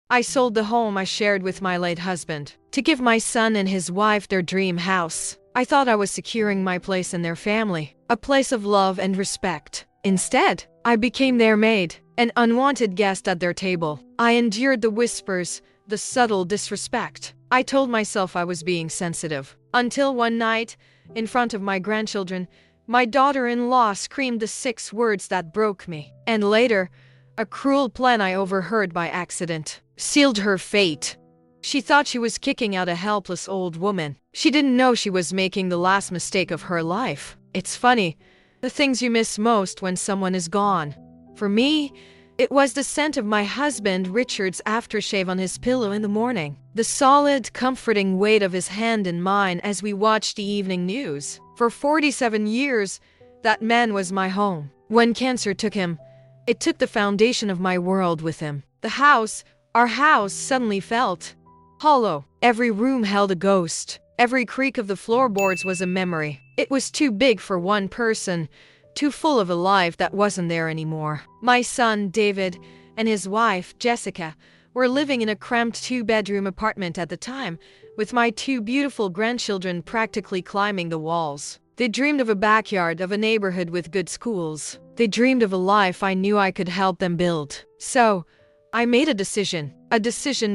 I sold the home I shared with my late husband to give my son and his wife their dream house. I thought I was securing my place in their family, a place of love and respect. Instead, I became their maid, an unwanted guest at their table. I endured the whispers, the subtle disrespect. I told myself I was being sensitive. Until one night, in front of my grandchildren, my daughter-in-law screamed the 6 words that broke me. And later, a cruel plan I overheard by accident sealed her fate. She thought she was kicking out a helpless old woman. She didn't know she was making the last mistake of her life. It's funny, the things you miss most when someone is gone. For me, it was the scent of my husband Richard's aftershave on his pillow in the morning, the solid, comforting weight of his hand in mine as we watched the evening news. For 47 years, that man was my home. When cancer took him, it took the foundation of my world with him. The house, our house, suddenly felt hollow. Every room held a ghost. Every creak of the floorboards was a memory. It was too big for one person, too full of a life that wasn't there anymore. My son, David, and his wife, Jessica, were living in a cramped 2-bedroom apartment at the time, with my 2 beautiful grandchildren practically climbing the walls. They dreamed of a backyard, of a neighborhood with good schools. They dreamed of a life I knew I could help them build. So, I made a decision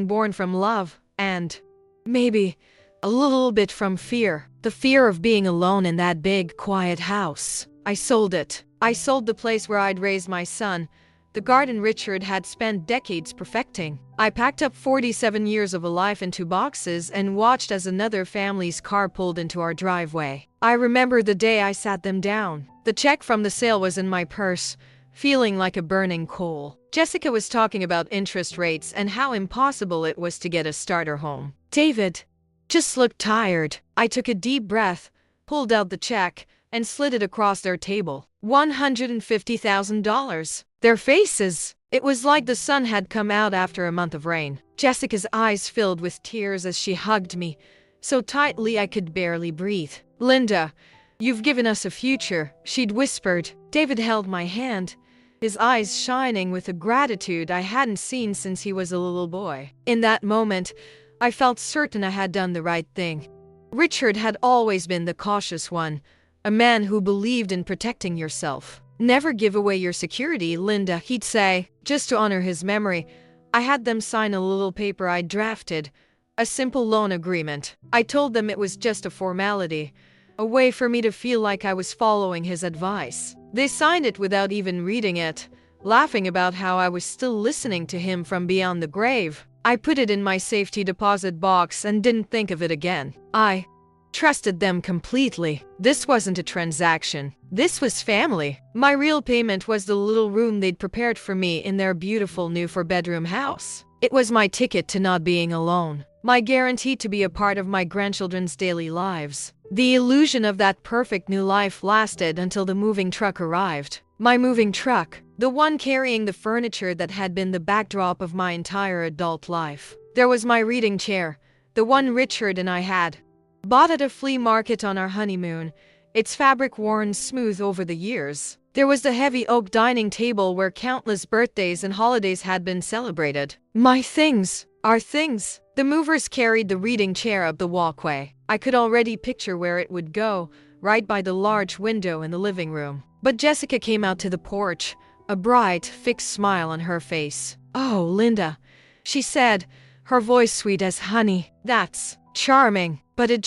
born from love, and maybe a little bit from fear. The fear of being alone in that big, quiet house. I sold it. I sold the place where I'd raised my son, the garden Richard had spent decades perfecting. I packed up 47 years of a life into boxes and watched as another family's car pulled into our driveway. I remember the day I sat them down. The check from the sale was in my purse, feeling like a burning coal. Jessica was talking about interest rates and how impossible it was to get a starter home. David just looked tired. I took a deep breath, pulled out the check, and slid it across their table. $150,000. Their faces. It was like the sun had come out after a month of rain. Jessica's eyes filled with tears as she hugged me, so tightly I could barely breathe. Linda, you've given us a future, she'd whispered. David held my hand, his eyes shining with a gratitude I hadn't seen since he was a little boy. In that moment, I felt certain I had done the right thing. Richard had always been the cautious one, a man who believed in protecting yourself. Never give away your security, Linda, he'd say. Just to honor his memory, I had them sign a little paper I'd drafted, a simple loan agreement. I told them it was just a formality, a way for me to feel like I was following his advice. They signed it without even reading it, laughing about how I was still listening to him from beyond the grave. I put it in my safety deposit box and didn't think of it again. I trusted them completely. This wasn't a transaction. This was family. My real payment was the little room they'd prepared for me in their beautiful new 4-bedroom house. It was my ticket to not being alone, my guarantee to be a part of my grandchildren's daily lives. The illusion of that perfect new life lasted until the moving truck arrived. My moving truck, the one carrying the furniture that had been the backdrop of my entire adult life. There was my reading chair, the one Richard and I had bought at a flea market on our honeymoon, its fabric worn smooth over the years. There was the heavy oak dining table where countless birthdays and holidays had been celebrated. My things, our things. The movers carried the reading chair up the walkway. I could already picture where it would go, right by the large window in the living room. But Jessica came out to the porch, a bright, fixed smile on her face. "Oh, Linda," she said, her voice sweet as honey. "That's charming, but it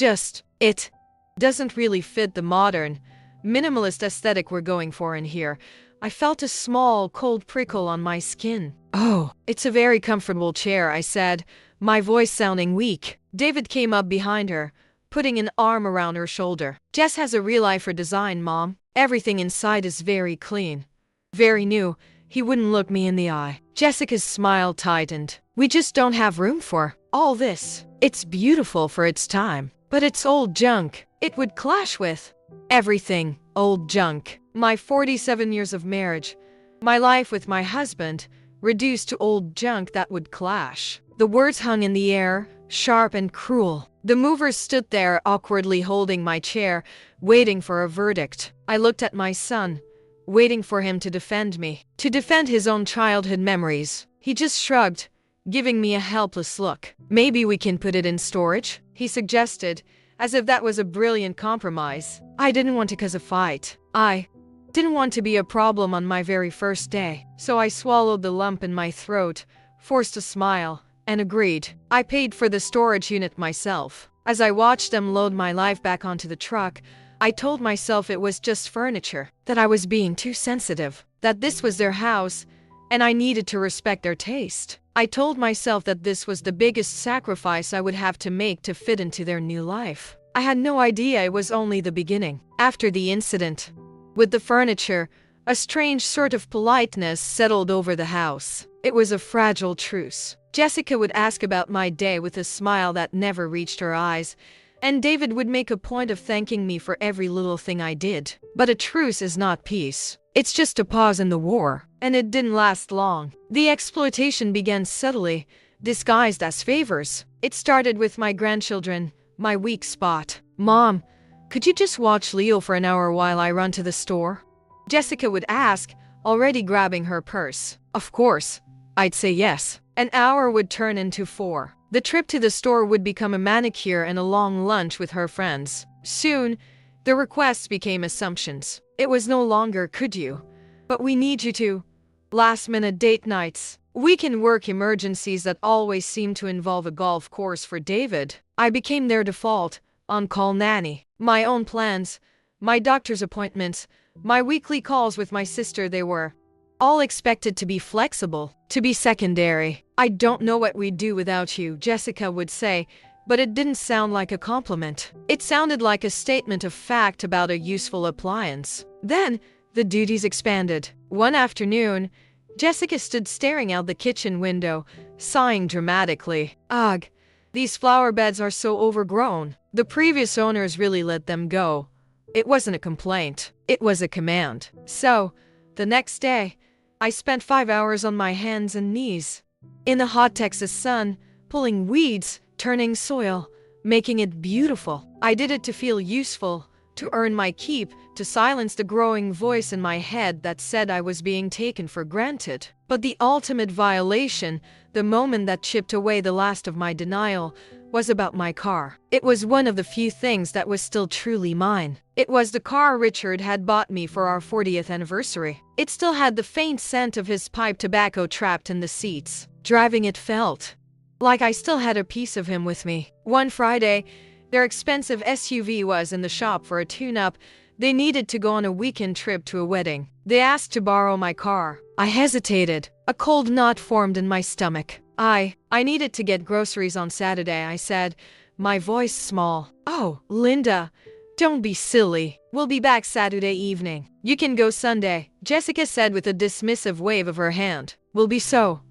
doesn't really fit the modern, minimalist aesthetic we're going for in here." I felt a small, cold prickle on my skin. "Oh, it's a very comfortable chair," I said, my voice sounding weak. David came up behind her, putting an arm around her shoulder. "Jess has a real-lifer design, Mom. Everything inside is very clean, very new." He wouldn't look me in the eye. Jessica's smile tightened. "We just don't have room for all this. It's beautiful for its time, but it's old junk. It would clash with everything." Old junk. My 47 years of marriage, my life with my husband, reduced to old junk that would clash. The words hung in the air, sharp and cruel. The movers stood there awkwardly holding my chair, waiting for a verdict. I looked at my son, waiting for him to defend me, to defend his own childhood memories. He just shrugged, giving me a helpless look. Maybe we can put it in storage, he suggested, as if that was a brilliant compromise. I didn't want to cause a fight. I didn't want to be a problem on my very first day, so I swallowed the lump in my throat, forced a smile, and agreed. I paid for the storage unit myself. As I watched them load my life back onto the truck, I told myself it was just furniture, that I was being too sensitive, that this was their house, and I needed to respect their taste. I told myself that this was the biggest sacrifice I would have to make to fit into their new life. I had no idea it was only the beginning. After the incident with the furniture, a strange sort of politeness settled over the house. It was a fragile truce. Jessica would ask about my day with a smile that never reached her eyes, and David would make a point of thanking me for every little thing I did. But a truce is not peace. It's just a pause in the war, and it didn't last long. The exploitation began subtly, disguised as favors. It started with my grandchildren, my weak spot. Mom, could you just watch Leo for an hour while I run to the store? Jessica would ask, already grabbing her purse. Of course, I'd say yes. An hour would turn into 4. The trip to the store would become a manicure and a long lunch with her friends. Soon, the requests became assumptions. It was no longer could you, but we need you to. Last-minute date nights. Weekend work emergencies that always seemed to involve a golf course for David. I became their default, on-call nanny. My own plans, my doctor's appointments, my weekly calls with my sister, they were all expected to be flexible, to be secondary. I don't know what we'd do without you, Jessica would say, but it didn't sound like a compliment. It sounded like a statement of fact about a useful appliance. Then, the duties expanded. One afternoon, Jessica stood staring out the kitchen window, sighing dramatically. Ugh, these flower beds are so overgrown. The previous owners really let them go. It wasn't a complaint, it was a command. So, the next day, I spent 5 hours on my hands and knees in the hot Texas sun, pulling weeds, turning soil, making it beautiful. I did it to feel useful, to earn my keep, to silence the growing voice in my head that said I was being taken for granted. But the ultimate violation, the moment that chipped away the last of my denial, was about my car. It was one of the few things that was still truly mine. It was the car Richard had bought me for our 40th anniversary. It still had the faint scent of his pipe tobacco trapped in the seats. Driving it felt like I still had a piece of him with me. One Friday, their expensive SUV was in the shop for a tune-up. They needed to go on a weekend trip to a wedding. They asked to borrow my car. I hesitated. A cold knot formed in my stomach. I needed to get groceries on Saturday, I said, my voice small. Oh, Linda, don't be silly. We'll be back Saturday evening. You can go Sunday, Jessica said with a dismissive wave of her hand. We'll be so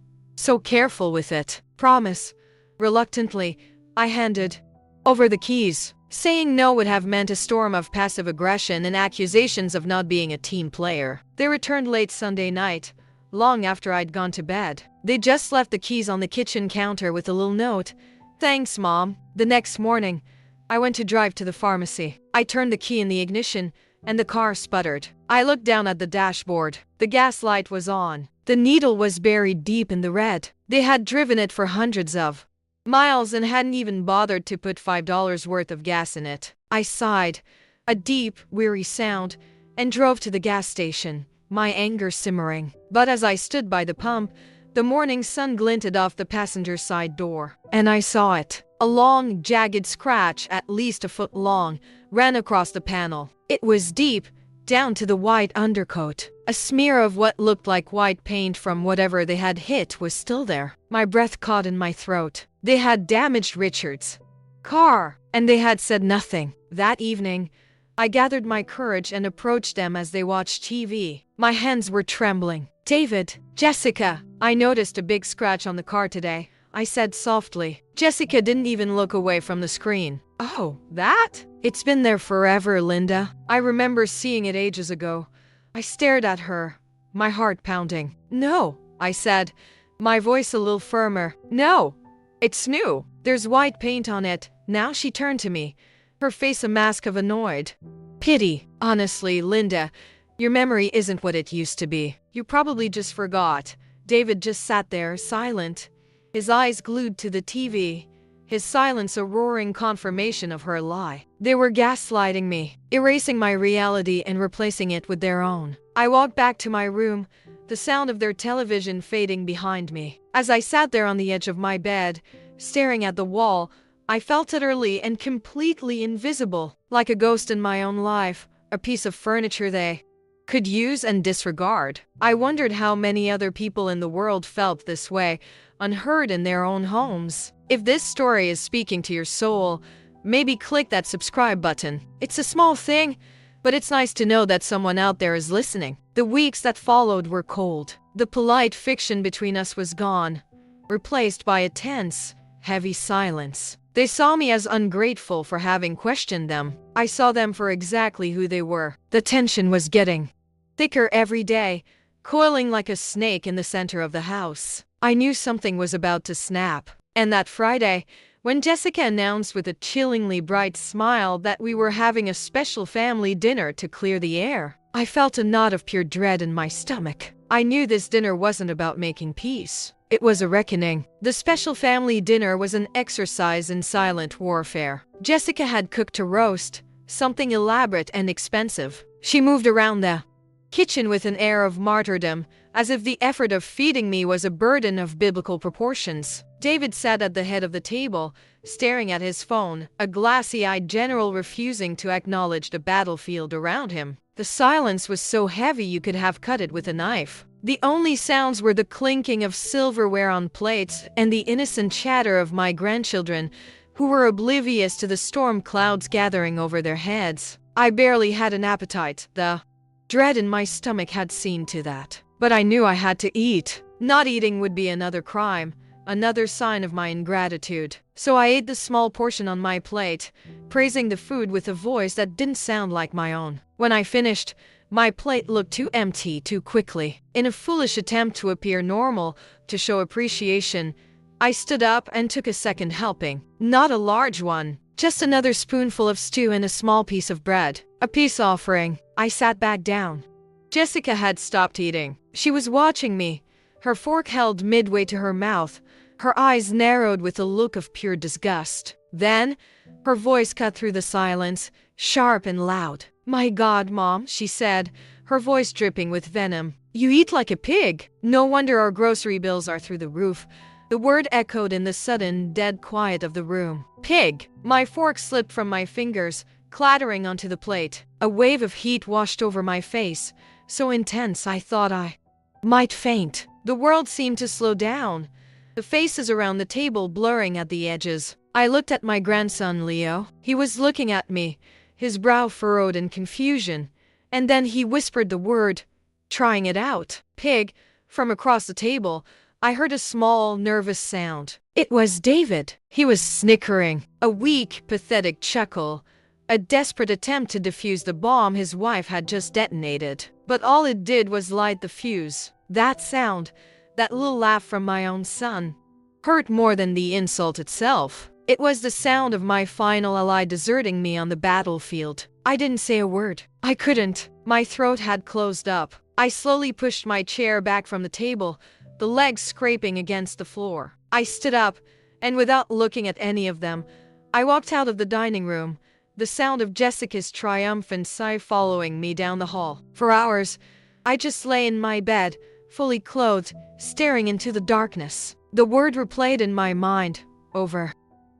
careful with it. Promise. Reluctantly, I handed over the keys. Saying no would have meant a storm of passive aggression and accusations of not being a team player. They returned late Sunday night, long after I'd gone to bed. They just left the keys on the kitchen counter with a little note. Thanks, Mom. The next morning, I went to drive to the pharmacy. I turned the key in the ignition, and the car sputtered. I looked down at the dashboard. The gas light was on. The needle was buried deep in the red. They had driven it for hundreds of miles and hadn't even bothered to put $5 worth of gas in it. I sighed, a deep, weary sound, and drove to the gas station, my anger simmering. But as I stood by the pump, the morning sun glinted off the passenger side door, and I saw it. A long, jagged scratch, at least a foot long, ran across the panel. It was deep, down to the white undercoat. A smear of what looked like white paint from whatever they had hit was still there. My breath caught in my throat. They had damaged Richard's car, and they had said nothing. That evening, I gathered my courage and approached them as they watched TV. My hands were trembling. David, Jessica, I noticed a big scratch on the car today, I said softly. Jessica didn't even look away from the screen. Oh, that? It's been there forever, Linda. I remember seeing it ages ago. I stared at her, my heart pounding. No, I said, my voice a little firmer. No, it's new. There's white paint on it. Now she turned to me, her face a mask of annoyed pity. Honestly, Linda, your memory isn't what it used to be. You probably just forgot. David just sat there, silent. his eyes glued to the TV, his silence a roaring confirmation of her lie. They were gaslighting me, erasing my reality and replacing it with their own. I walked back to my room, the sound of their television fading behind me. As I sat there on the edge of my bed, staring at the wall, I felt utterly and completely invisible, like a ghost in my own life, a piece of furniture they could use and disregard. I wondered how many other people in the world felt this way, unheard in their own homes. If this story is speaking to your soul, maybe click that subscribe button. It's a small thing, but it's nice to know that someone out there is listening. The weeks that followed were cold. The polite fiction between us was gone, replaced by a tense, heavy silence. They saw me as ungrateful for having questioned them. I saw them for exactly who they were. The tension was getting thicker every day, coiling like a snake in the center of the house. I knew something was about to snap. And that Friday, when Jessica announced with a chillingly bright smile that we were having a special family dinner to clear the air, I felt a knot of pure dread in my stomach. I knew this dinner wasn't about making peace. It was a reckoning. The special family dinner was an exercise in silent warfare. Jessica had cooked a roast, something elaborate and expensive. She moved around the kitchen with an air of martyrdom, as if the effort of feeding me was a burden of biblical proportions. David sat at the head of the table, staring at his phone, a glassy-eyed general refusing to acknowledge the battlefield around him. The silence was so heavy you could have cut it with a knife. The only sounds were the clinking of silverware on plates and the innocent chatter of my grandchildren, who were oblivious to the storm clouds gathering over their heads. I barely had an appetite. The dread in my stomach had seen to that. But I knew I had to eat. Not eating would be another crime, another sign of my ingratitude. So I ate the small portion on my plate, praising the food with a voice that didn't sound like my own. When I finished, my plate looked too empty too quickly. In a foolish attempt to appear normal, to show appreciation, I stood up and took a second helping. Not a large one, just another spoonful of stew and a small piece of bread. A peace offering. I sat back down. Jessica had stopped eating. She was watching me, her fork held midway to her mouth, her eyes narrowed with a look of pure disgust. Then, her voice cut through the silence, sharp and loud. "My God, Mom," she said, her voice dripping with venom. "You eat like a pig. No wonder our grocery bills are through the roof." The word echoed in the sudden, dead quiet of the room. Pig! My fork slipped from my fingers, clattering onto the plate. A wave of heat washed over my face, so intense I thought I might faint. The world seemed to slow down, the faces around the table blurring at the edges. I looked at my grandson Leo. He was looking at me, his brow furrowed in confusion, and then he whispered the word, trying it out. Pig. From across the table, I heard a small, nervous sound. It was David. He was snickering, a weak, pathetic chuckle, a desperate attempt to defuse the bomb his wife had just detonated. But all it did was light the fuse. That sound, that little laugh from my own son, hurt more than the insult itself. It was the sound of my final ally deserting me on the battlefield. I didn't say a word. I couldn't. My throat had closed up. I slowly pushed my chair back from the table, the legs scraping against the floor. I stood up, and without looking at any of them, I walked out of the dining room, the sound of Jessica's triumphant sigh following me down the hall. For hours, I just lay in my bed, fully clothed, staring into the darkness. The word replayed in my mind, over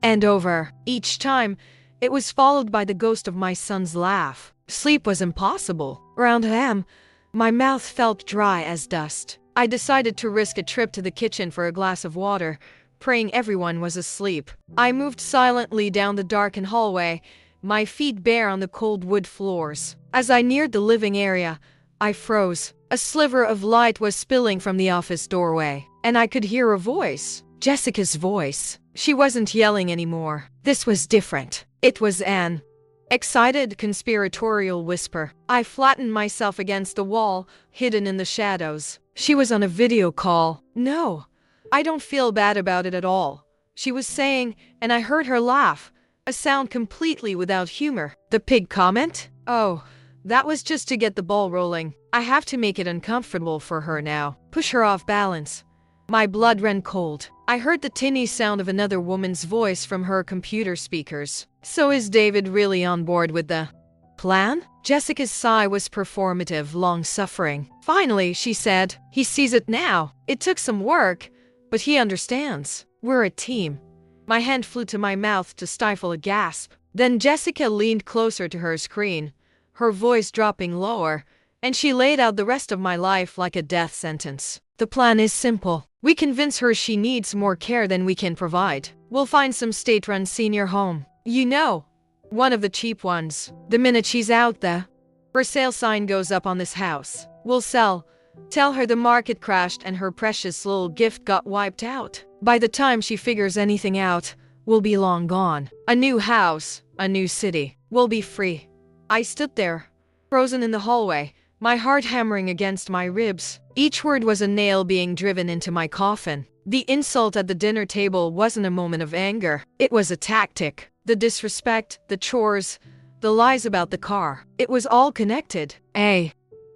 and over. Each time, it was followed by the ghost of my son's laugh. Sleep was impossible. Around him, my mouth felt dry as dust. I decided to risk a trip to the kitchen for a glass of water, praying everyone was asleep. I moved silently down the darkened hallway, my feet bare on the cold wood floors. As I neared the living area, I froze. A sliver of light was spilling from the office doorway, and I could hear a voice. Jessica's voice. She wasn't yelling anymore. This was different. It was an excited, conspiratorial whisper. I flattened myself against the wall, hidden in the shadows. She was on a video call. "No, I don't feel bad about it at all," she was saying, and I heard her laugh, a sound completely without humor. The pig comment? Oh, that was just to get the ball rolling. I have to make it uncomfortable for her now. Push her off balance. My blood ran cold. I heard the tinny sound of another woman's voice from her computer speakers. So is David really on board with the plan? Jessica's sigh was performative, long-suffering. Finally, she said, he sees it now. It took some work, but he understands. We're a team. My hand flew to my mouth to stifle a gasp. Then Jessica leaned closer to her screen, her voice dropping lower, and she laid out the rest of my life like a death sentence. The plan is simple. We convince her she needs more care than we can provide. We'll find some state-run senior home. You know, one of the cheap ones. The minute she's out the for sale sign goes up on this house, we'll sell. Tell her the market crashed and her precious little gift got wiped out. By the time she figures anything out, we'll be long gone. A new house, a new city. We'll be free. I stood there, frozen in the hallway, my heart hammering against my ribs. Each word was a nail being driven into my coffin. The insult at the dinner table wasn't a moment of anger. It was a tactic. The disrespect, the chores, the lies about the car. It was all connected. A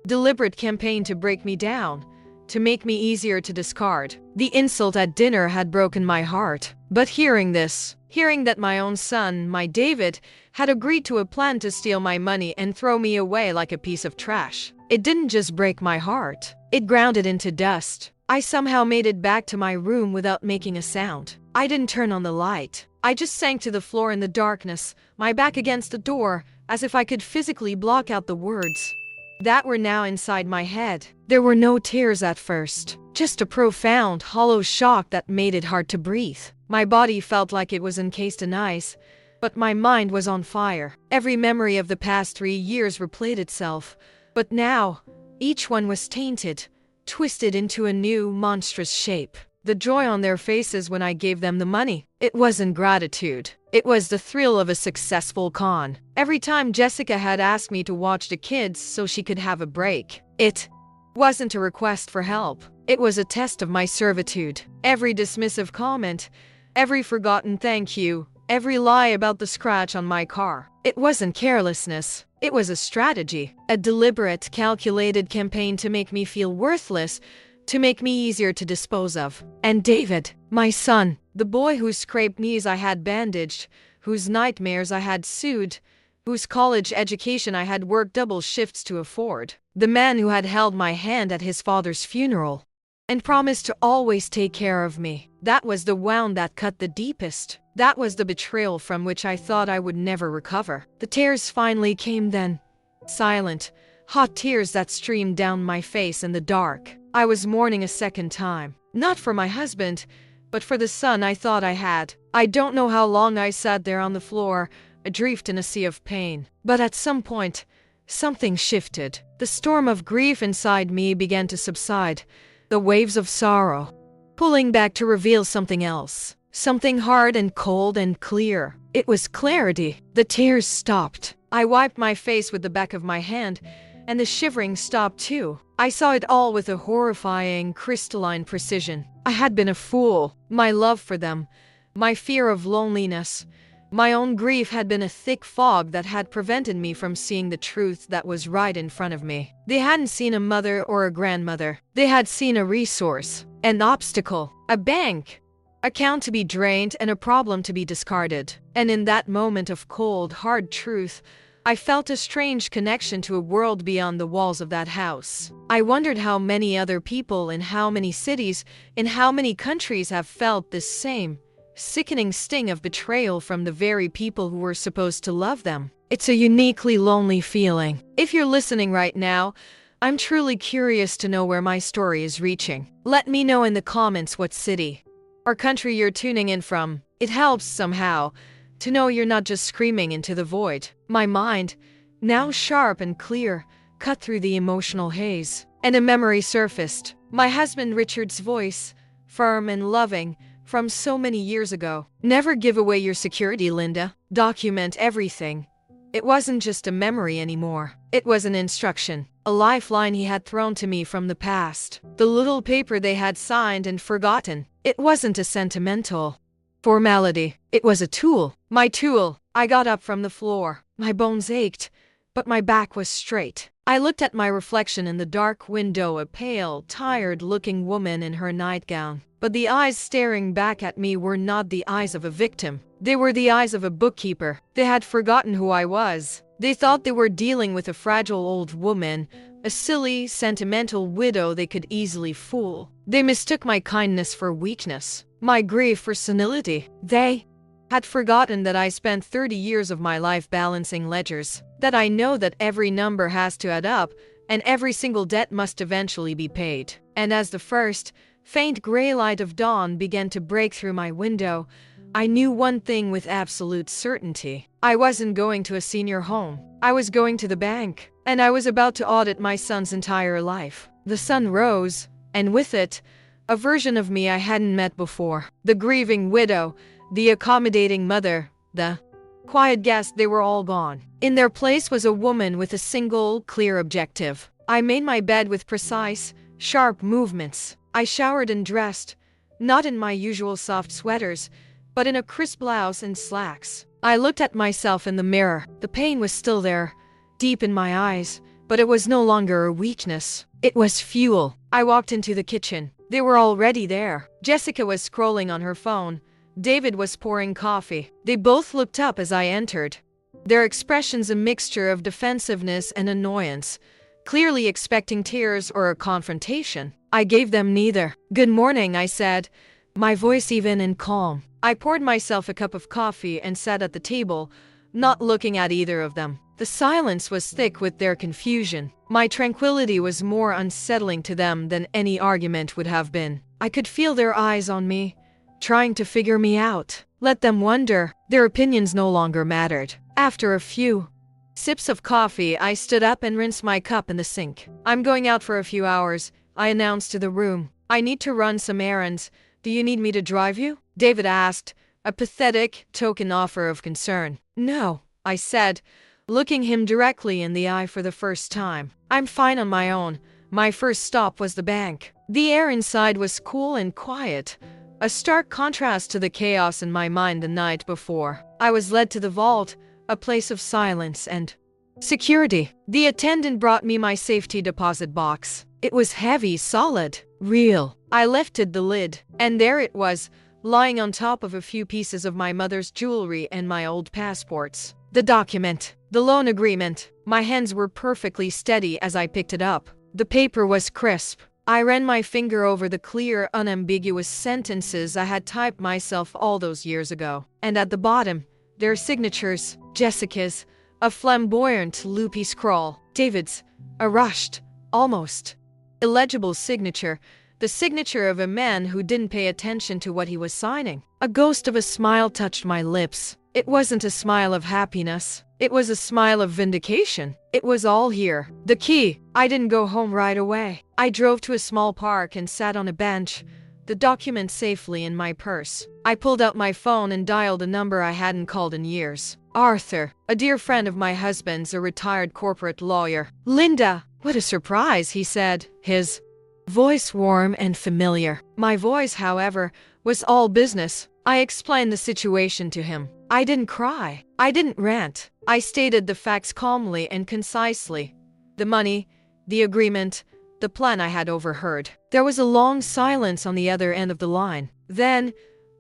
deliberate campaign to break me down, to make me easier to discard. The insult at dinner had broken my heart. But hearing this, hearing that my own son, my David, had agreed to a plan to steal my money and throw me away like a piece of trash, it didn't just break my heart. It ground it into dust. I somehow made it back to my room without making a sound. I didn't turn on the light. I just sank to the floor in the darkness, my back against the door, as if I could physically block out the words that were now inside my head. There were no tears at first, just a profound, hollow shock that made it hard to breathe. My body felt like it was encased in ice, but my mind was on fire. Every memory of the past 3 years replayed itself, but now, each one was tainted, twisted into a new, monstrous shape. The joy on their faces when I gave them the money, it wasn't gratitude. It was the thrill of a successful con. Every time Jessica had asked me to watch the kids so she could have a break, it wasn't a request for help. It was a test of my servitude. Every dismissive comment, every forgotten thank you, every lie about the scratch on my car. It wasn't carelessness. It was a strategy, a deliberate, calculated campaign to make me feel worthless, to make me easier to dispose of. And David, my son, the boy whose scraped knees I had bandaged, whose nightmares I had soothed, whose college education I had worked double shifts to afford, the man who had held my hand at his father's funeral and promised to always take care of me. That was the wound that cut the deepest. That was the betrayal from which I thought I would never recover. The tears finally came then. Silent, hot tears that streamed down my face in the dark. I was mourning a second time. Not for my husband, but for the son I thought I had. I don't know how long I sat there on the floor, adrift in a sea of pain. But at some point, something shifted. The storm of grief inside me began to subside. The waves of sorrow pulling back to reveal something else. Something hard and cold and clear. It was clarity. The tears stopped. I wiped my face with the back of my hand, and the shivering stopped too. I saw it all with a horrifying, crystalline precision. I had been a fool. My love for them, my fear of loneliness, my own grief had been a thick fog that had prevented me from seeing the truth that was right in front of me. They hadn't seen a mother or a grandmother. They had seen a resource, an obstacle, a bank account to be drained and a problem to be discarded. And in that moment of cold, hard truth, I felt a strange connection to a world beyond the walls of that house. I wondered how many other people in how many cities, in how many countries have felt this same sickening sting of betrayal from the very people who were supposed to love them. It's a uniquely lonely feeling. If you're listening right now, I'm truly curious to know where my story is reaching. Let me know in the comments what city or country you're tuning in from. It helps somehow to know you're not just screaming into the void. My mind, now sharp and clear, cut through the emotional haze, and a memory surfaced. My husband Richard's voice, firm and loving, from so many years ago. Never give away your security, Linda. Document everything. It wasn't just a memory anymore. It was an instruction, a lifeline he had thrown to me from the past. The little paper they had signed and forgotten. It wasn't a sentimental formality. It was a tool. My tool. I got up from the floor. My bones ached, but my back was straight. I looked at my reflection in the dark window, a pale, tired-looking woman in her nightgown. But the eyes staring back at me were not the eyes of a victim. They were the eyes of a bookkeeper. They had forgotten who I was. They thought they were dealing with a fragile old woman, a silly, sentimental widow they could easily fool. They mistook my kindness for weakness, my grief for senility. They had forgotten that I spent 30 years of my life balancing ledgers, that I know that every number has to add up, and every single debt must eventually be paid. And as the first, faint gray light of dawn began to break through my window, I knew one thing with absolute certainty. I wasn't going to a senior home. I was going to the bank, and I was about to audit my son's entire life. The sun rose, and with it, a version of me I hadn't met before. The grieving widow, the accommodating mother, the quiet guest, they were all gone. In their place was a woman with a single, clear objective. I made my bed with precise, sharp movements. I showered and dressed, not in my usual soft sweaters, but in a crisp blouse and slacks. I looked at myself in the mirror. The pain was still there, deep in my eyes, but it was no longer a weakness. It was fuel. I walked into the kitchen. They were already there. Jessica was scrolling on her phone. David was pouring coffee. They both looked up as I entered, their expressions a mixture of defensiveness and annoyance, clearly expecting tears or a confrontation. I gave them neither. "Good morning," I said, my voice even and calm. I poured myself a cup of coffee and sat at the table, not looking at either of them. The silence was thick with their confusion. My tranquility was more unsettling to them than any argument would have been. I could feel their eyes on me, trying to figure me out. Let them wonder. Their opinions no longer mattered. After a few sips of coffee, I stood up and rinsed my cup in the sink. "I'm going out for a few hours," I announced to the room. "I need to run some errands. Do you need me to drive you?" David asked, a pathetic token offer of concern. "No," I said, looking him directly in the eye for the first time. "I'm fine on my own." My first stop was the bank. The air inside was cool and quiet, a stark contrast to the chaos in my mind the night before. I was led to the vault, a place of silence and security. The attendant brought me my safety deposit box. It was heavy, solid, real. I lifted the lid, and there it was, lying on top of a few pieces of my mother's jewelry and my old passports. The document, the loan agreement. My hands were perfectly steady as I picked it up. The paper was crisp. I ran my finger over the clear, unambiguous sentences I had typed myself all those years ago. And at the bottom, their signatures: Jessica's, a flamboyant, loopy scrawl; David's, a rushed, almost illegible signature, the signature of a man who didn't pay attention to what he was signing. A ghost of a smile touched my lips. It wasn't a smile of happiness. It was a smile of vindication. It was all here. The key. I didn't go home right away. I drove to a small park and sat on a bench, the document safely in my purse. I pulled out my phone and dialed a number I hadn't called in years. Arthur, a dear friend of my husband's, a retired corporate lawyer. "Linda." "What a surprise," he said, his voice warm and familiar. My voice, however, was all business. I explained the situation to him. I didn't cry. I didn't rant. I stated the facts calmly and concisely. The money, the agreement, the plan I had overheard. There was a long silence on the other end of the line. Then,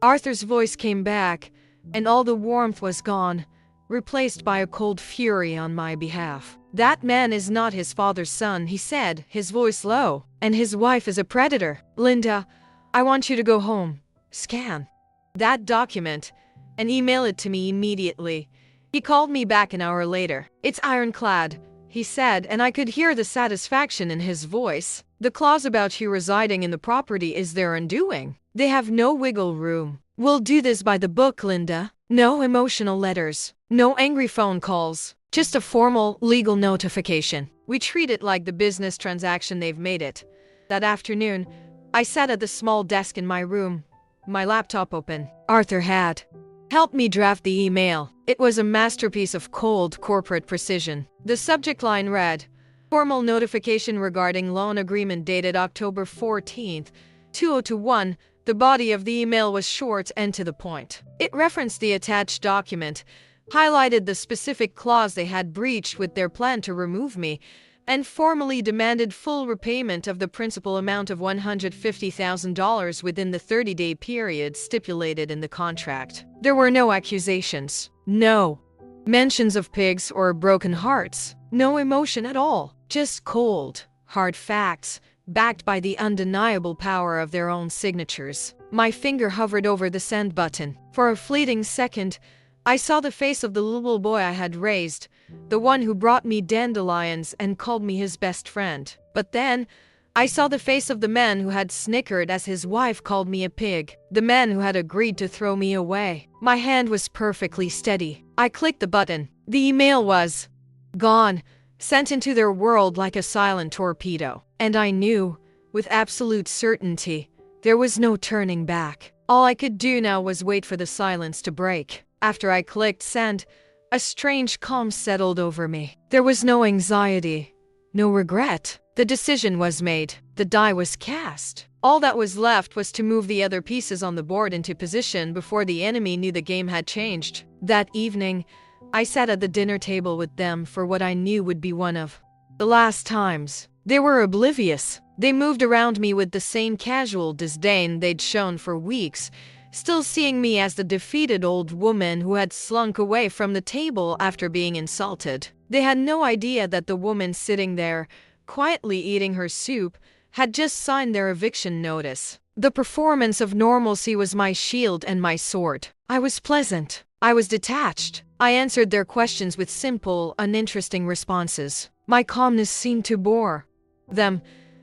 Arthur's voice came back, and all the warmth was gone, replaced by a cold fury on my behalf. "That man is not his father's son," he said, his voice low. "And his wife is a predator. Linda, I want you to go home. Scan that document and email it to me immediately." He called me back an hour later. "It's ironclad," he said, and I could hear the satisfaction in his voice. "The clause about you residing in the property is their undoing. They have no wiggle room. We'll do this by the book, Linda. No emotional letters. No angry phone calls. Just a formal, legal notification. We treat it like the business transaction they've made it." That afternoon, I sat at the small desk in my room, my laptop open. Arthur had helped me draft the email. It was a masterpiece of cold corporate precision. The subject line read, "Formal notification regarding loan agreement dated October 14th, 2021. The body of the email was short and to the point. It referenced the attached document, highlighted the specific clause they had breached with their plan to remove me, and formally demanded full repayment of the principal amount of $150,000 within the 30-day period stipulated in the contract. There were no accusations, no mentions of pigs or broken hearts, no emotion at all, just cold, hard facts, backed by the undeniable power of their own signatures. My finger hovered over the send button. For a fleeting second, I saw the face of the little boy I had raised, the one who brought me dandelions and called me his best friend. But then, I saw the face of the man who had snickered as his wife called me a pig, the man who had agreed to throw me away. My hand was perfectly steady. I clicked the button. The email was gone, sent into their world like a silent torpedo. And I knew, with absolute certainty, there was no turning back. All I could do now was wait for the silence to break. After I clicked send, a strange calm settled over me. There was no anxiety, no regret. The decision was made. The die was cast. All that was left was to move the other pieces on the board into position before the enemy knew the game had changed. That evening, I sat at the dinner table with them for what I knew would be one of the last times. They were oblivious. They moved around me with the same casual disdain they'd shown for weeks, still seeing me as the defeated old woman who had slunk away from the table after being insulted. They had no idea that the woman sitting there, quietly eating her soup, had just signed their eviction notice. The performance of normalcy was my shield and my sword. I was pleasant. I was detached. I answered their questions with simple, uninteresting responses. My calmness seemed to bore them,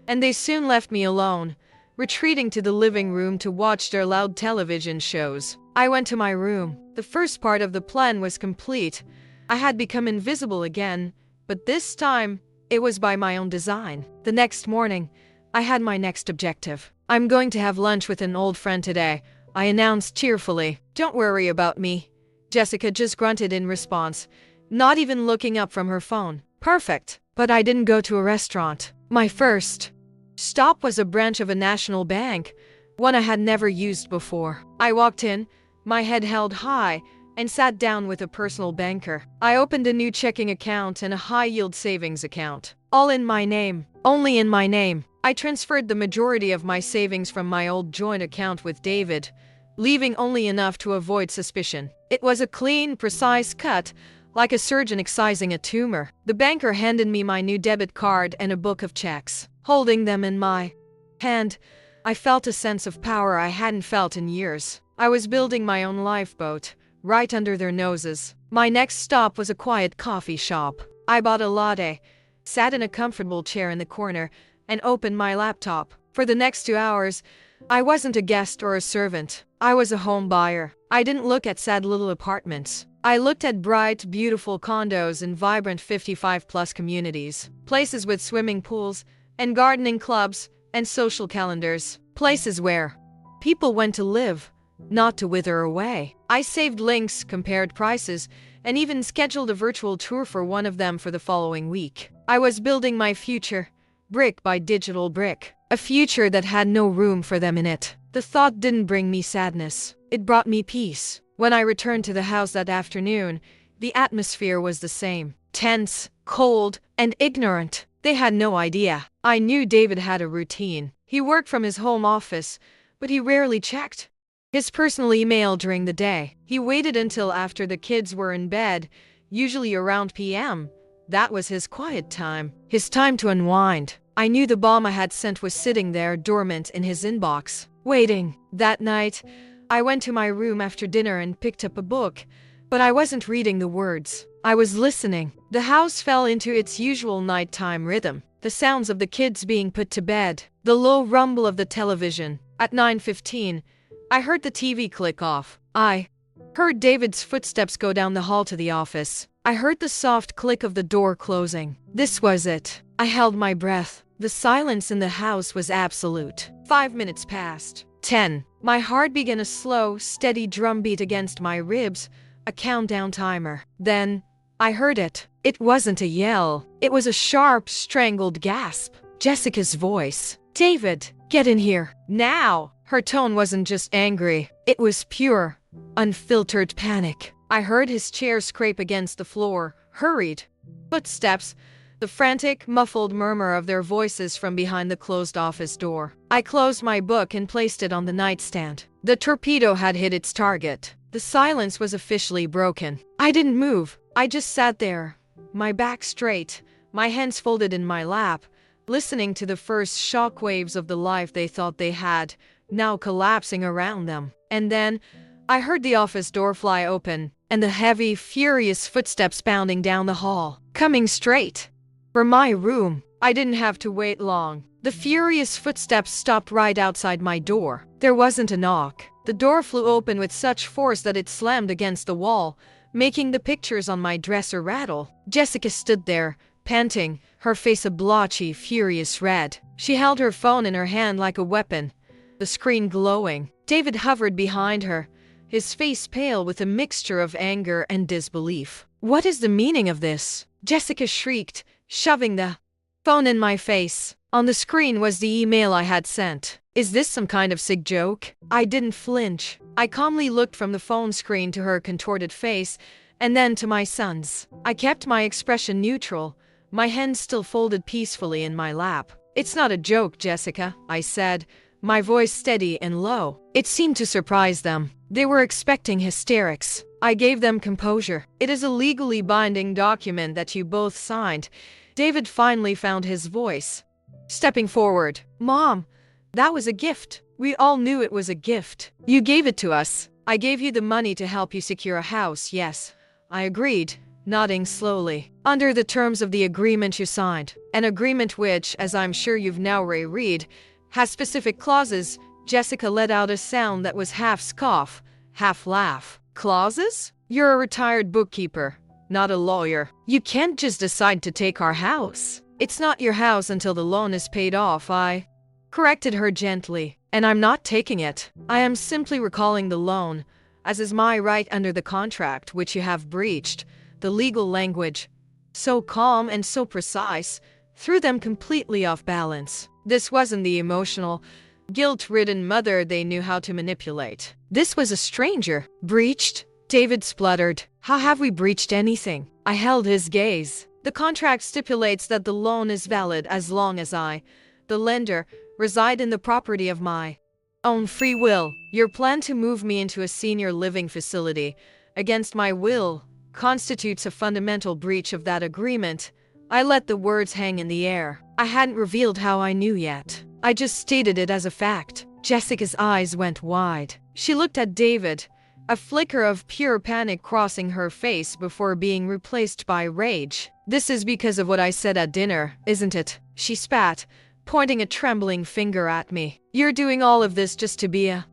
and they soon left me alone, retreating to the living room to watch their loud television shows. I went to my room. The first part of the plan was complete. I had become invisible again, but this time, it was by my own design. The next morning, I had my next objective. I'm going to have lunch with an old friend today, I announced cheerfully. Don't worry about me. Jessica just grunted in response, not even looking up from her phone. Perfect. But I didn't go to a restaurant. My first stop was a branch of a national bank, one I had never used before. I walked in, my head held high, and sat down with a personal banker. I opened a new checking account and a high-yield savings account. All in my name. Only in my name. I transferred the majority of my savings from my old joint account with David, leaving only enough to avoid suspicion. It was a clean, precise cut, like a surgeon excising a tumor. The banker handed me my new debit card and a book of checks. Holding them in my hand, I felt a sense of power I hadn't felt in years. I was building my own lifeboat, right under their noses. My next stop was a quiet coffee shop. I bought a latte, sat in a comfortable chair in the corner, and opened my laptop. For the next 2 hours, I wasn't a guest or a servant. I was a home buyer. I didn't look at sad little apartments. I looked at bright, beautiful condos in vibrant 55-plus communities, places with swimming pools and gardening clubs and social calendars, places where people went to live, not to wither away. I saved links, compared prices, and even scheduled a virtual tour for one of them for the following week. I was building my future, brick by digital brick, a future that had no room for them in it. The thought didn't bring me sadness. It brought me peace. When I returned to the house that afternoon, the atmosphere was the same. Tense, cold, and ignorant. They had no idea. I knew David had a routine. He worked from his home office, but he rarely checked his personal email during the day. He waited until after the kids were in bed, usually around p.m. That was his quiet time, his time to unwind. I knew the bomb I had sent was sitting there dormant in his inbox, waiting. That night, I went to my room after dinner and picked up a book, but I wasn't reading the words. I was listening. The house fell into its usual nighttime rhythm. The sounds of the kids being put to bed, the low rumble of the television. At 9:15, I heard the TV click off. I heard David's footsteps go down the hall to the office. I heard the soft click of the door closing. This was it. I held my breath. The silence in the house was absolute. 5 minutes passed. 10. My heart began a slow, steady drumbeat against my ribs, a countdown timer. Then, I heard it. It wasn't a yell. It was a sharp, strangled gasp. Jessica's voice. David, get in here. Now! Her tone wasn't just angry. It was pure, unfiltered panic. I heard his chair scrape against the floor, hurried footsteps, the frantic, muffled murmur of their voices from behind the closed office door. I closed my book and placed it on the nightstand. The torpedo had hit its target. The silence was officially broken. I didn't move. I just sat there, my back straight, my hands folded in my lap, listening to the first shockwaves of the life they thought they had, now collapsing around them. And then, I heard the office door fly open, and the heavy, furious footsteps pounding down the hall, coming straight for my room. I didn't have to wait long. The furious footsteps stopped right outside my door. There wasn't a knock. The door flew open with such force that it slammed against the wall, making the pictures on my dresser rattle. Jessica stood there, panting, her face a blotchy, furious red. She held her phone in her hand like a weapon, the screen glowing. David hovered behind her, his face pale with a mixture of anger and disbelief. "What is the meaning of this?" Jessica shrieked, shoving the phone in my face. On the screen was the email I had sent. "Is this some kind of sick joke?" I didn't flinch. I calmly looked from the phone screen to her contorted face, and then to my son's. I kept my expression neutral, my hands still folded peacefully in my lap. "It's not a joke, Jessica," I said, my voice steady and low. It seemed to surprise them. They were expecting hysterics. I gave them composure. "It is a legally binding document that you both signed." David finally found his voice, stepping forward. "Mom, that was a gift. We all knew it was a gift. You gave it to us. I gave you the money to help you secure a house, yes." I agreed, nodding slowly. "Under the terms of the agreement you signed, an agreement which, as I'm sure you've now reread, has specific clauses." Jessica let out a sound that was half scoff, half laugh. "Clauses? You're a retired bookkeeper, not a lawyer. You can't just decide to take our house. It's not your house until the loan is paid off." I corrected her gently. "And I'm not taking it. I am simply recalling the loan, as is my right under the contract which you have breached." The legal language, so calm and so precise, threw them completely off balance. This wasn't the emotional, guilt-ridden mother they knew how to manipulate. This was a stranger. "Breached?" David spluttered. "How have we breached anything?" I held his gaze. "The contract stipulates that the loan is valid as long as I, the lender, reside in the property of my own free will. Your plan to move me into a senior living facility, against my will, constitutes a fundamental breach of that agreement." I let the words hang in the air. I hadn't revealed how I knew yet. I just stated it as a fact. Jessica's eyes went wide. She looked at David, a flicker of pure panic crossing her face before being replaced by rage. "This is because of what I said at dinner, isn't it?" She spat, pointing a trembling finger at me. "You're doing all of this just to be a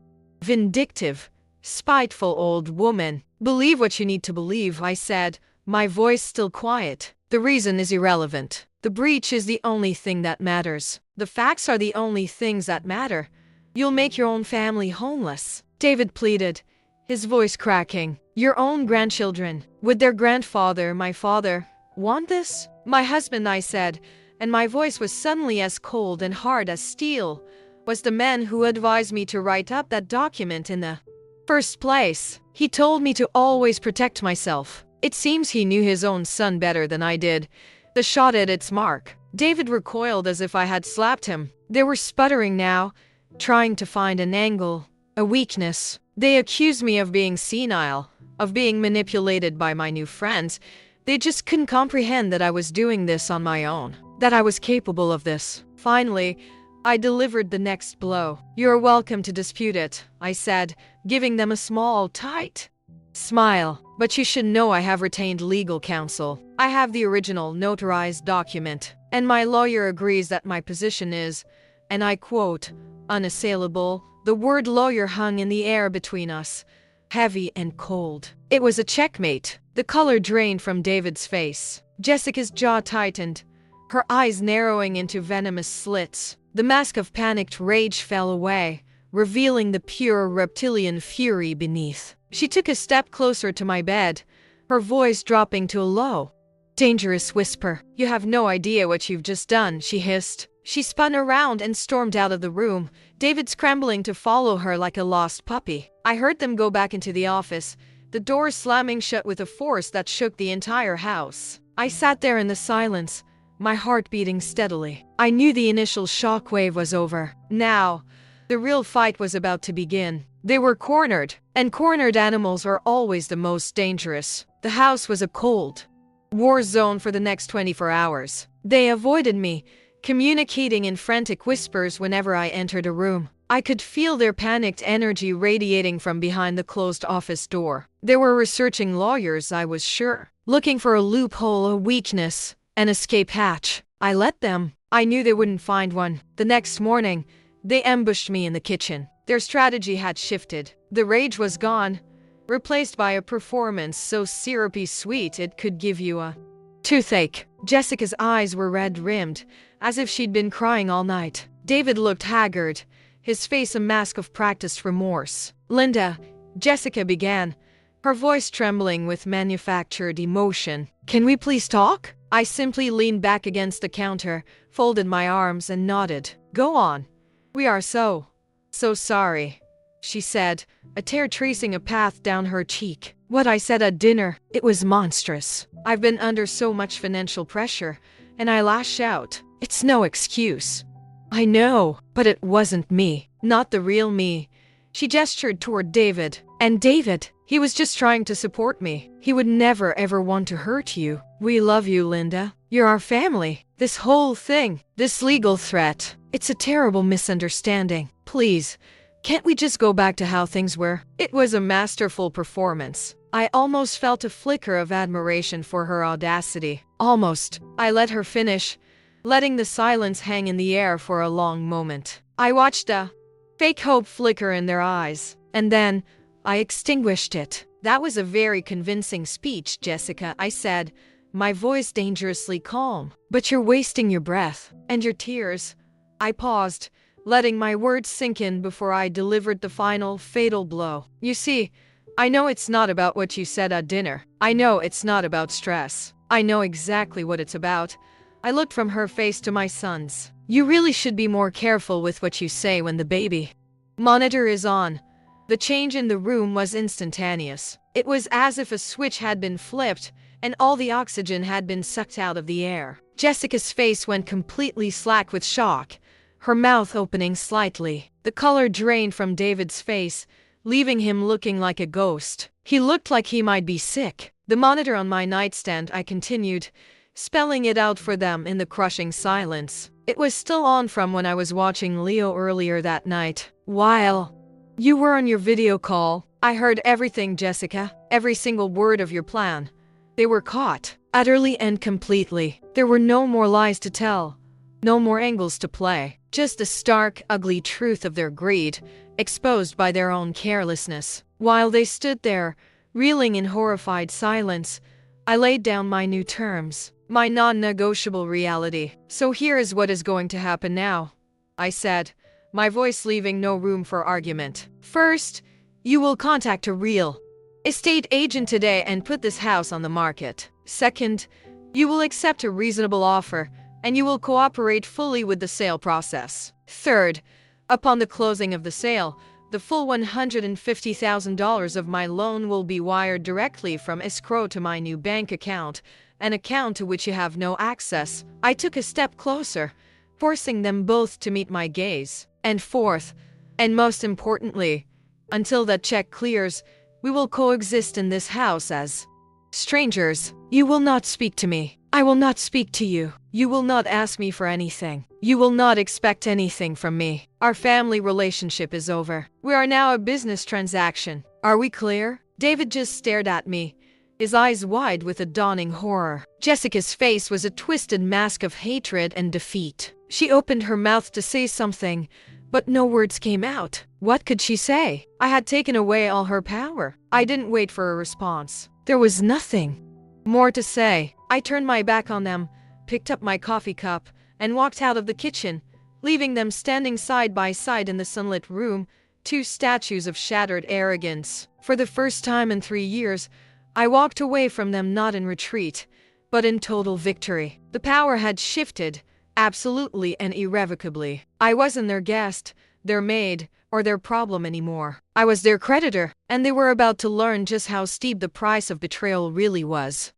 vindictive, spiteful old woman." "Believe what you need to believe," I said, my voice still quiet. "The reason is irrelevant. The breach is the only thing that matters. The facts are the only things that matter. You'll make your own family homeless." David pleaded, his voice cracking. "Your own grandchildren, would their grandfather, my father, want this?" "My husband," I said, and my voice was suddenly as cold and hard as steel, "was the man who advised me to write up that document in the first place. He told me to always protect myself." It seems he knew his own son better than I did. The shot hit its mark. David recoiled as if I had slapped him. They were sputtering now, trying to find an angle, a weakness. They accused me of being senile, of being manipulated by my new friends. They just couldn't comprehend that I was doing this on my own, that I was capable of this. Finally, I delivered the next blow. "You're welcome to dispute it," I said, giving them a small, tight smile. "But you should know I have retained legal counsel. I have the original notarized document, and my lawyer agrees that my position is, and I quote, unassailable." The word lawyer hung in the air between us, heavy and cold. It was a checkmate. The color drained from David's face. Jessica's jaw tightened, her eyes narrowing into venomous slits. The mask of panicked rage fell away, revealing the pure reptilian fury beneath. She took a step closer to my bed, her voice dropping to a low, dangerous whisper. "You have no idea what you've just done," she hissed. She spun around and stormed out of the room, David scrambling to follow her like a lost puppy. I heard them go back into the office, the door slamming shut with a force that shook the entire house. I sat there in the silence, my heart beating steadily. I knew the initial shockwave was over. Now, the real fight was about to begin. They were cornered, and cornered animals are always the most dangerous. The house was a cold war zone for the next 24 hours. They avoided me, communicating in frantic whispers whenever I entered a room. I could feel their panicked energy radiating from behind the closed office door. They were researching lawyers, I was sure, looking for a loophole, a weakness, an escape hatch. I let them. I knew they wouldn't find one. The next morning, they ambushed me in the kitchen. Their strategy had shifted. The rage was gone, replaced by a performance so syrupy sweet it could give you a toothache. Jessica's eyes were red-rimmed, as if she'd been crying all night. David looked haggard, his face a mask of practiced remorse. "Linda," Jessica began, her voice trembling with manufactured emotion. "Can we please talk?" I simply leaned back against the counter, folded my arms and nodded. "Go on." "We are so sorry," she said, a tear tracing a path down her cheek. "What I said at dinner, it was monstrous. I've been under so much financial pressure, and I lash out. It's no excuse. I know, but it wasn't me. Not the real me." She gestured toward David. "And David, he was just trying to support me. He would never ever want to hurt you. We love you, Linda. You're our family. This whole thing, this legal threat, it's a terrible misunderstanding. Please, can't we just go back to how things were?" It was a masterful performance. I almost felt a flicker of admiration for her audacity. Almost. I let her finish, letting the silence hang in the air for a long moment. I watched a fake hope flicker in their eyes, and then I extinguished it. "That was a very convincing speech, Jessica," I said, my voice dangerously calm. "But you're wasting your breath and your tears." I paused, letting my words sink in before I delivered the final, fatal blow. "You see, I know it's not about what you said at dinner. I know it's not about stress. I know exactly what it's about." I looked from her face to my son's. "You really should be more careful with what you say when the baby monitor is on." The change in the room was instantaneous. It was as if a switch had been flipped, and all the oxygen had been sucked out of the air. Jessica's face went completely slack with shock, her mouth opening slightly. The color drained from David's face, leaving him looking like a ghost. He looked like he might be sick. "The monitor on my nightstand," I continued, spelling it out for them in the crushing silence. "It was still on from when I was watching Leo earlier that night. While you were on your video call, I heard everything, Jessica, every single word of your plan. They were caught, utterly and completely. There were no more lies to tell, no more angles to play, just the stark, ugly truth of their greed, exposed by their own carelessness." While they stood there, reeling in horrified silence, I laid down my new terms, my non-negotiable reality. "So here is what is going to happen now," I said, my voice leaving no room for argument. "First, you will contact a real estate agent today and put this house on the market. Second, you will accept a reasonable offer, and you will cooperate fully with the sale process. Third, upon the closing of the sale, the full $150,000 of my loan will be wired directly from escrow to my new bank account, an account to which you have no access." I took a step closer, forcing them both to meet my gaze. "And fourth, and most importantly, until that check clears, we will coexist in this house as strangers. You will not speak to me. I will not speak to you. You will not ask me for anything. You will not expect anything from me. Our family relationship is over. We are now a business transaction. Are we clear?" David just stared at me, his eyes wide with a dawning horror. Jessica's face was a twisted mask of hatred and defeat. She opened her mouth to say something, but no words came out. What could she say? I had taken away all her power. I didn't wait for a response. There was nothing more to say. I turned my back on them, picked up my coffee cup, and walked out of the kitchen, leaving them standing side by side in the sunlit room, two statues of shattered arrogance. For the first time in 3 years, I walked away from them not in retreat, but in total victory. The power had shifted, absolutely and irrevocably. I wasn't their guest, their maid, or their problem anymore. I was their creditor, and they were about to learn just how steep the price of betrayal really was.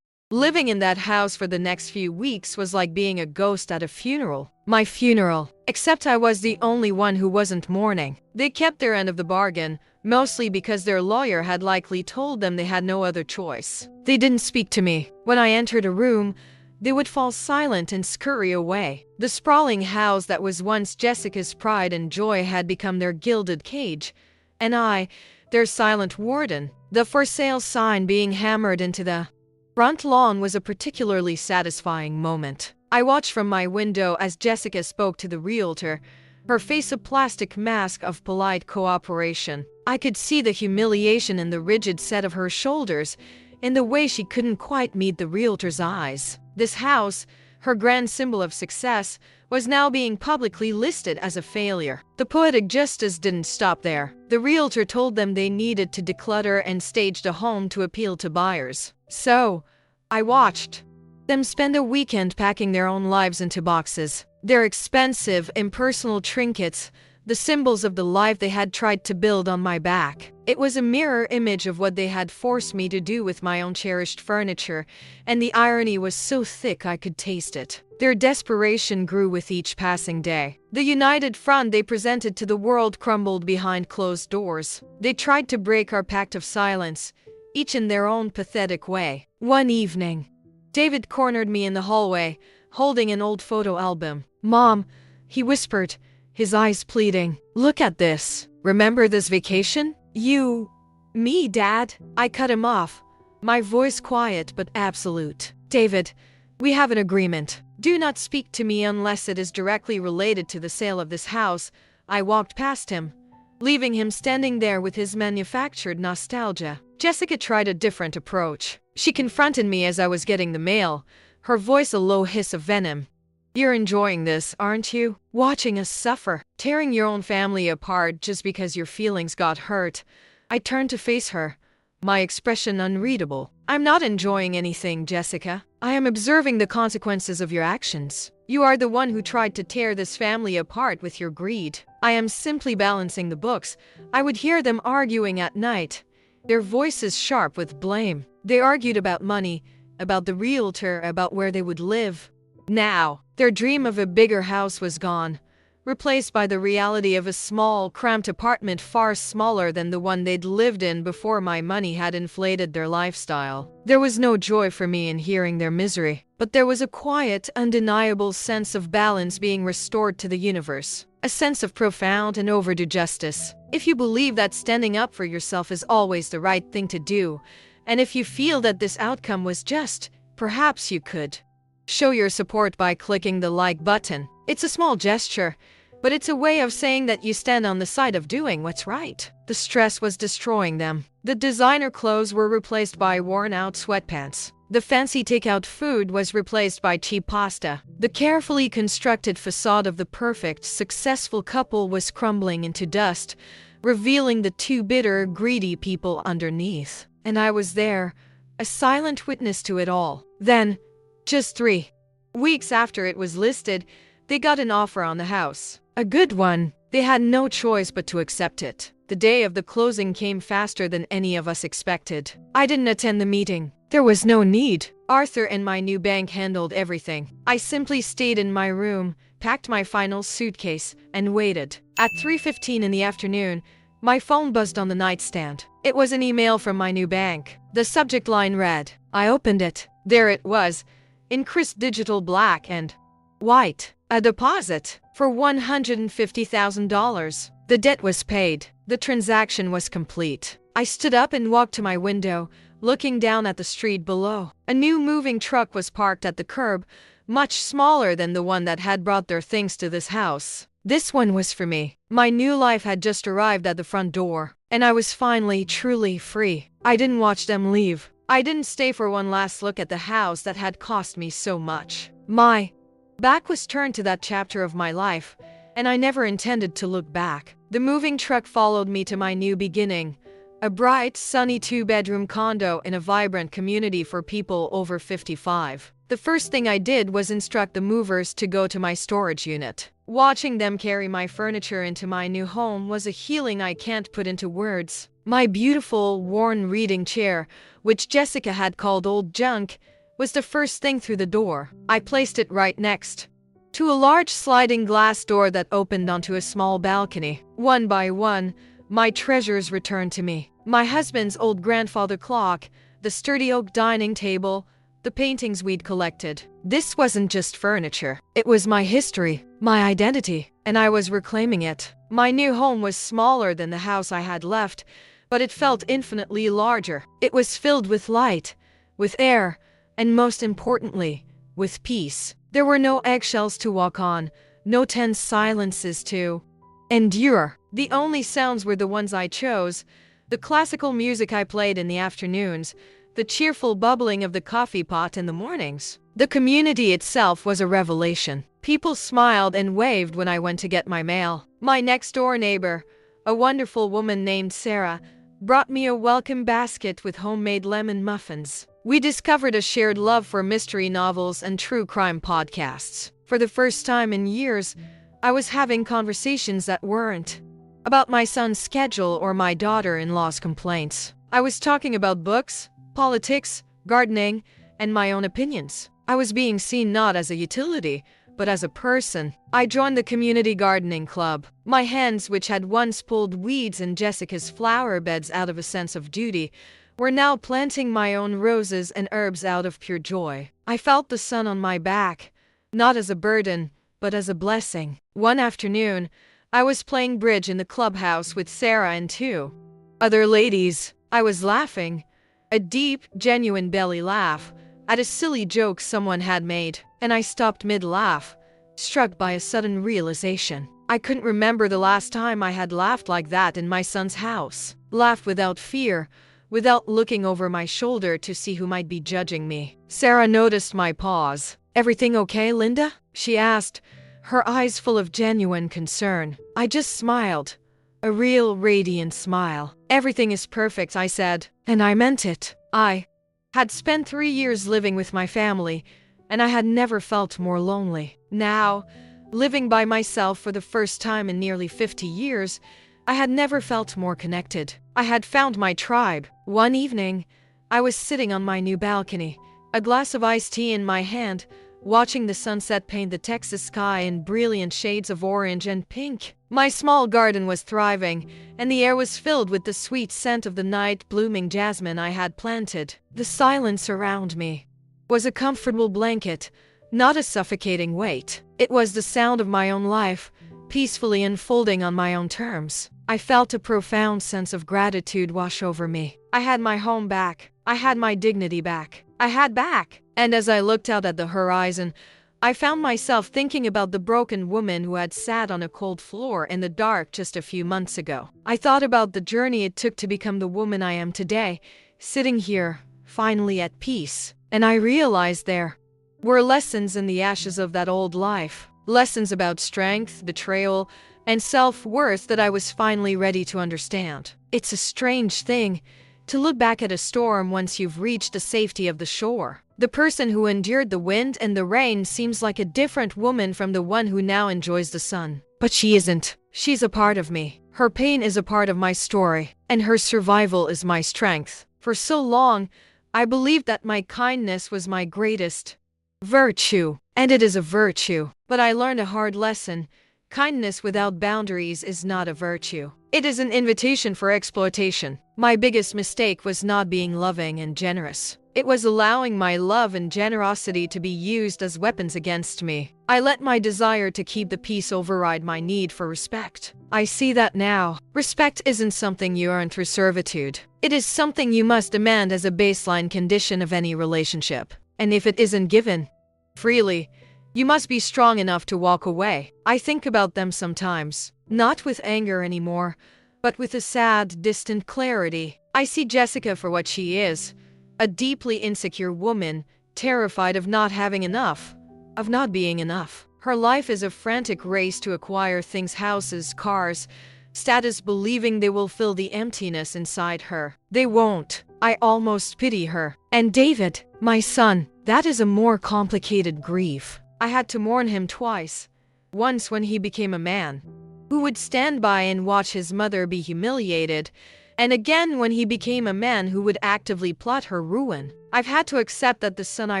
Living in that house for the next few weeks was like being a ghost at a funeral. My funeral. Except I was the only one who wasn't mourning. They kept their end of the bargain, mostly because their lawyer had likely told them they had no other choice. They didn't speak to me. When I entered a room, they would fall silent and scurry away. The sprawling house that was once Jessica's pride and joy had become their gilded cage, and I, their silent warden. The for sale sign being hammered into the front lawn was a particularly satisfying moment. I watched from my window as Jessica spoke to the realtor, her face a plastic mask of polite cooperation. I could see the humiliation in the rigid set of her shoulders, in the way she couldn't quite meet the realtor's eyes. This house, her grand symbol of success, was now being publicly listed as a failure. The poetic justice didn't stop there. The realtor told them they needed to declutter and stage the home to appeal to buyers. So, I watched them spend a weekend packing their own lives into boxes. Their expensive, impersonal trinkets, the symbols of the life they had tried to build on my back. It was a mirror image of what they had forced me to do with my own cherished furniture, and the irony was so thick I could taste it. Their desperation grew with each passing day. The united front they presented to the world crumbled behind closed doors. They tried to break our pact of silence, each in their own pathetic way. One evening, David cornered me in the hallway, holding an old photo album. "Mom," he whispered, his eyes pleading, "look at this. Remember this vacation? You..." "Me, Dad?" I cut him off, my voice quiet but absolute. "David, we have an agreement. Do not speak to me unless it is directly related to the sale of this house." I walked past him, leaving him standing there with his manufactured nostalgia. Jessica tried a different approach. She confronted me as I was getting the mail, her voice a low hiss of venom. "You're enjoying this, aren't you? Watching us suffer, tearing your own family apart just because your feelings got hurt." I turned to face her, my expression unreadable. "I'm not enjoying anything, Jessica. I am observing the consequences of your actions. You are the one who tried to tear this family apart with your greed. I am simply balancing the books." I would hear them arguing at night, their voices sharp with blame. They argued about money, about the realtor, about where they would live. Now, their dream of a bigger house was gone, replaced by the reality of a small, cramped apartment far smaller than the one they'd lived in before my money had inflated their lifestyle. There was no joy for me in hearing their misery, but there was a quiet, undeniable sense of balance being restored to the universe, a sense of profound and overdue justice. If you believe that standing up for yourself is always the right thing to do, and if you feel that this outcome was just, perhaps you could show your support by clicking the like button. It's a small gesture, but it's a way of saying that you stand on the side of doing what's right. The stress was destroying them. The designer clothes were replaced by worn-out sweatpants. The fancy takeout food was replaced by cheap pasta. The carefully constructed facade of the perfect, successful couple was crumbling into dust, revealing the two bitter, greedy people underneath. And I was there, a silent witness to it all. Then, just 3 weeks after it was listed, they got an offer on the house. A good one. They had no choice but to accept it. The day of the closing came faster than any of us expected. I didn't attend the meeting. There was no need. Arthur and my new bank handled everything. I simply stayed in my room, packed my final suitcase, and waited. At 3:15 in the afternoon, my phone buzzed on the nightstand. It was an email from my new bank. The subject line read. I opened it. There it was, in crisp digital black and white. A deposit for $150,000. The debt was paid. The transaction was complete. I stood up and walked to my window, looking down at the street below. A new moving truck was parked at the curb, much smaller than the one that had brought their things to this house. This one was for me. My new life had just arrived at the front door, and I was finally, truly free. I didn't watch them leave. I didn't stay for one last look at the house that had cost me so much. My back was turned to that chapter of my life, and I never intended to look back. The moving truck followed me to my new beginning, a bright, sunny 2-bedroom condo in a vibrant community for people over 55. The first thing I did was instruct the movers to go to my storage unit. Watching them carry my furniture into my new home was a healing I can't put into words. My beautiful, worn reading chair, which Jessica had called old junk, was the first thing through the door. I placed it right next to a large sliding glass door that opened onto a small balcony. One by one, my treasures returned to me. My husband's old grandfather clock, the sturdy oak dining table, the paintings we'd collected. This wasn't just furniture. It was my history, my identity, and I was reclaiming it. My new home was smaller than the house I had left, but it felt infinitely larger. It was filled with light, with air, and most importantly, with peace. There were no eggshells to walk on, no tense silences to endure. The only sounds were the ones I chose, the classical music I played in the afternoons, the cheerful bubbling of the coffee pot in the mornings. The community itself was a revelation. People smiled and waved when I went to get my mail. My next-door neighbor, a wonderful woman named Sarah, brought me a welcome basket with homemade lemon muffins. We discovered a shared love for mystery novels and true crime podcasts. For the first time in years, I was having conversations that weren't about my son's schedule or my daughter-in-law's complaints. I was talking about books, politics, gardening, and my own opinions. I was being seen not as a utility, but as a person. I joined the community gardening club. My hands, which had once pulled weeds in Jessica's flower beds out of a sense of duty, were now planting my own roses and herbs out of pure joy. I felt the sun on my back, not as a burden, but as a blessing. One afternoon, I was playing bridge in the clubhouse with Sarah and two other ladies. I was laughing, a deep, genuine belly laugh, at a silly joke someone had made, and I stopped mid-laugh, struck by a sudden realization. I couldn't remember the last time I had laughed like that in my son's house. Laughed without fear, without looking over my shoulder to see who might be judging me. Sarah noticed my pause. "Everything okay, Linda?" she asked, her eyes full of genuine concern. I just smiled, a real radiant smile. "Everything is perfect," I said, and I meant it. I had spent 3 years living with my family, and I had never felt more lonely. Now, living by myself for the first time in nearly 50 years, I had never felt more connected. I had found my tribe. One evening, I was sitting on my new balcony, a glass of iced tea in my hand, watching the sunset paint the Texas sky in brilliant shades of orange and pink. My small garden was thriving, and the air was filled with the sweet scent of the night-blooming jasmine I had planted. The silence around me was a comfortable blanket, not a suffocating weight. It was the sound of my own life, peacefully unfolding on my own terms. I felt a profound sense of gratitude wash over me. I had my home back. I had my dignity back. I had back. And as I looked out at the horizon, I found myself thinking about the broken woman who had sat on a cold floor in the dark just a few months ago. I thought about the journey it took to become the woman I am today, sitting here, finally at peace. And I realized there were lessons in the ashes of that old life. Lessons about strength, betrayal, and self-worth that I was finally ready to understand. It's a strange thing to look back at a storm once you've reached the safety of the shore. The person who endured the wind and the rain seems like a different woman from the one who now enjoys the sun. But she isn't. She's a part of me. Her pain is a part of my story, and her survival is my strength. For so long, I believed that my kindness was my greatest virtue, and it is a virtue. But I learned a hard lesson. Kindness without boundaries is not a virtue. It is an invitation for exploitation. My biggest mistake was not being loving and generous. It was allowing my love and generosity to be used as weapons against me. I let my desire to keep the peace override my need for respect. I see that now. Respect isn't something you earn through servitude. It is something you must demand as a baseline condition of any relationship. And if it isn't given freely, you must be strong enough to walk away. I think about them sometimes, not with anger anymore, but with a sad, distant clarity. I see Jessica for what she is, a deeply insecure woman, terrified of not having enough, of not being enough. Her life is a frantic race to acquire things, houses, cars, status, believing they will fill the emptiness inside her. They won't. I almost pity her. And David, my son, that is a more complicated grief. I had to mourn him twice. Once when he became a man who would stand by and watch his mother be humiliated, and again when he became a man who would actively plot her ruin. I've had to accept that the son I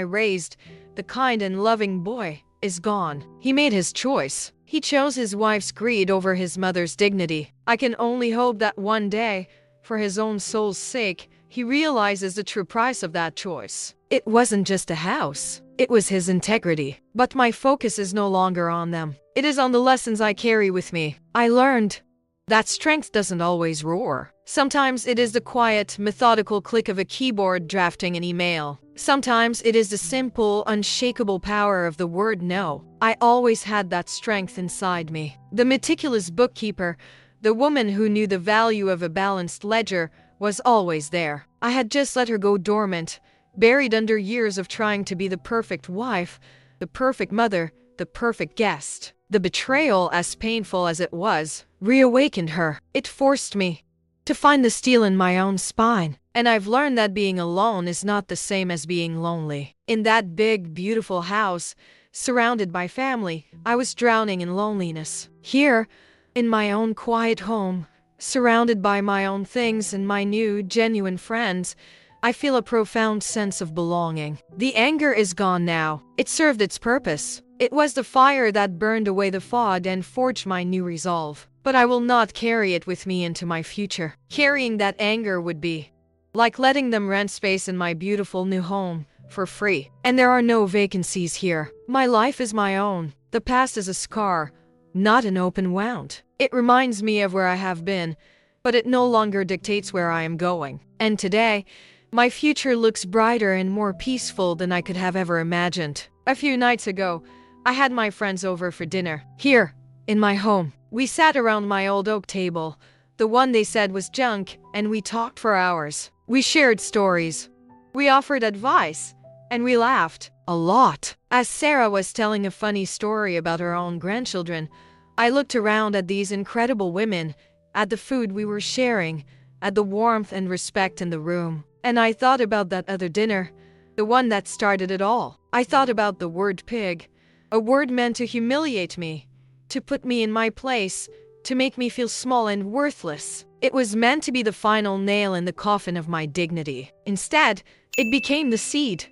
raised, the kind and loving boy, is gone. He made his choice. He chose his wife's greed over his mother's dignity. I can only hope that one day, for his own soul's sake, he realizes the true price of that choice. It wasn't just a house. It was his integrity. But my focus is no longer on them. It is on the lessons I carry with me. I learned that strength doesn't always roar. Sometimes it is the quiet, methodical click of a keyboard drafting an email. Sometimes it is the simple, unshakable power of the word no. I always had that strength inside me. The meticulous bookkeeper, the woman who knew the value of a balanced ledger, was always there. I had just let her go dormant, buried under years of trying to be the perfect wife, the perfect mother, the perfect guest. The betrayal, as painful as it was, reawakened her. It forced me to find the steel in my own spine. And I've learned that being alone is not the same as being lonely. In that big, beautiful house, surrounded by family, I was drowning in loneliness. Here, in my own quiet home, surrounded by my own things and my new, genuine friends, I feel a profound sense of belonging. The anger is gone now. It served its purpose. It was the fire that burned away the fog and forged my new resolve. But I will not carry it with me into my future. Carrying that anger would be like letting them rent space in my beautiful new home for free. And there are no vacancies here. My life is my own. The past is a scar, not an open wound. It reminds me of where I have been, but it no longer dictates where I am going. And today, my future looks brighter and more peaceful than I could have ever imagined. A few nights ago, I had my friends over for dinner. Here, in my home. We sat around my old oak table, the one they said was junk, and we talked for hours. We shared stories. We offered advice, and we laughed a lot. As Sarah was telling a funny story about her own grandchildren, I looked around at these incredible women, at the food we were sharing, at the warmth and respect in the room. And I thought about that other dinner, the one that started it all. I thought about the word pig, a word meant to humiliate me, to put me in my place, to make me feel small and worthless. It was meant to be the final nail in the coffin of my dignity. Instead, it became the seed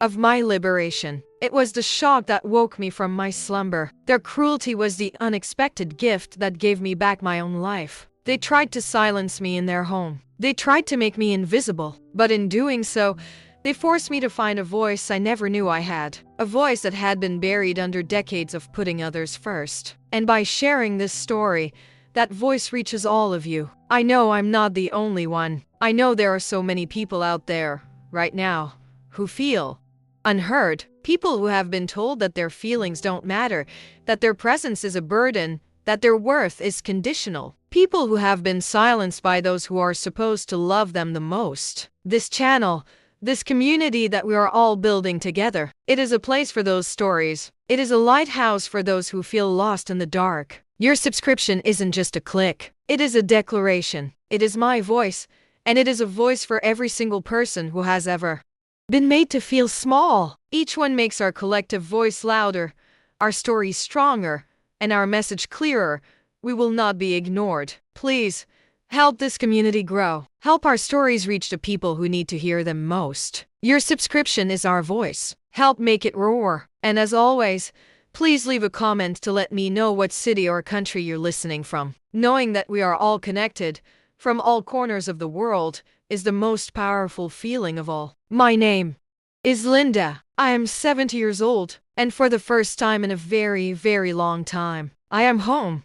of my liberation. It was the shock that woke me from my slumber. Their cruelty was the unexpected gift that gave me back my own life. They tried to silence me in their home. They tried to make me invisible. But in doing so, they forced me to find a voice I never knew I had. A voice that had been buried under decades of putting others first. And by sharing this story, that voice reaches all of you. I know I'm not the only one. I know there are so many people out there, right now, who feel unheard. People who have been told that their feelings don't matter, that their presence is a burden, that their worth is conditional. People who have been silenced by those who are supposed to love them the most. This channel, this community that we are all building together, it is a place for those stories. It is a lighthouse for those who feel lost in the dark. Your subscription isn't just a click. It is a declaration. It is my voice, and it is a voice for every single person who has ever been made to feel small. Each one makes our collective voice louder, our stories stronger, and our message clearer. We will not be ignored. Please, help this community grow. Help our stories reach the people who need to hear them most. Your subscription is our voice. Help make it roar. And as always, please leave a comment to let me know what city or country you're listening from. Knowing that we are all connected, from all corners of the world, is the most powerful feeling of all. My name is Linda. I am 70 years old, and for the first time in a very, very long time, I am home.